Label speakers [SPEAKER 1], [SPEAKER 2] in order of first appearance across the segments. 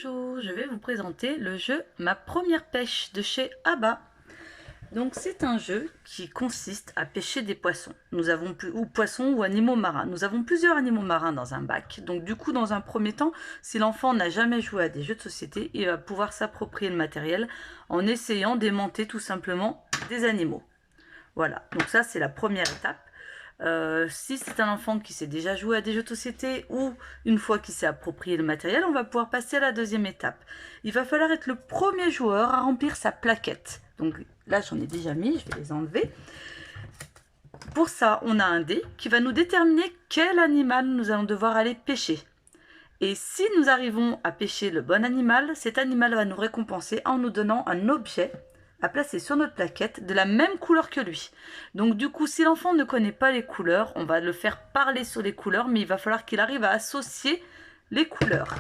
[SPEAKER 1] Bonjour, je vais vous présenter le jeu Ma première pêche de chez Abba. Donc c'est un jeu qui consiste à pêcher des poissons. Ou poissons ou animaux marins. Nous avons plusieurs animaux marins dans un bac. Donc du coup, dans un premier temps, si l'enfant n'a jamais joué à des jeux de société, il va pouvoir s'approprier le matériel en essayant d'aimanter tout simplement des animaux. Voilà, donc ça c'est la première étape. Si c'est un enfant qui sait déjà jouer à des jeux de société ou une fois qu'il s'est approprié le matériel, on va pouvoir passer à la deuxième étape. Il va falloir être le premier joueur à remplir sa plaquette. Donc là j'en ai déjà mis, je vais les enlever. Pour ça, on a un dé qui va nous déterminer quel animal nous allons devoir aller pêcher. Et si nous arrivons à pêcher le bon animal, cet animal va nous récompenser en nous donnant un objet à placer sur notre plaquette de la même couleur que lui. Donc du coup, si l'enfant ne connaît pas les couleurs, on va le faire parler sur les couleurs, mais il va falloir qu'il arrive à associer les couleurs.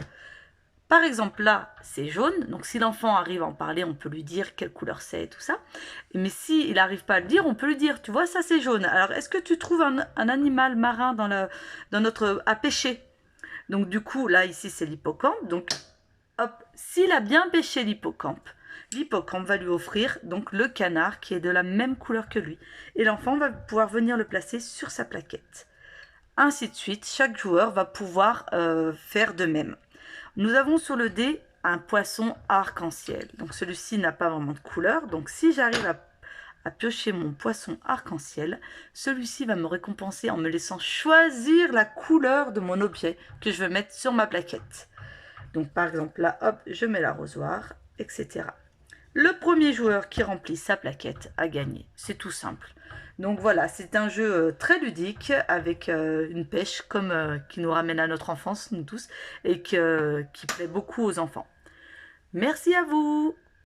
[SPEAKER 1] Par exemple, là, c'est jaune, donc si l'enfant arrive à en parler, on peut lui dire quelle couleur c'est et tout ça. Mais s'il n'arrive pas à le dire, on peut lui dire, tu vois, ça c'est jaune. Alors, est-ce que tu trouves un animal marin dans notre à pêcher? Donc du coup, là, ici, c'est l'hippocampe. Donc, hop, s'il a bien pêché l'hippocampe va lui offrir donc le canard qui est de la même couleur que lui. Et l'enfant va pouvoir venir le placer sur sa plaquette. Ainsi de suite, chaque joueur va pouvoir faire de même. Nous avons sur le dé un poisson arc-en-ciel. Donc celui-ci n'a pas vraiment de couleur. Donc si j'arrive à piocher mon poisson arc-en-ciel, celui-ci va me récompenser en me laissant choisir la couleur de mon objet que je veux mettre sur ma plaquette. Donc par exemple là, hop, je mets l'arrosoir, etc. Le premier joueur qui remplit sa plaquette a gagné. C'est tout simple. Donc voilà, c'est un jeu très ludique avec une pêche qui nous ramène à notre enfance, nous tous, et qui plaît beaucoup aux enfants. Merci à vous!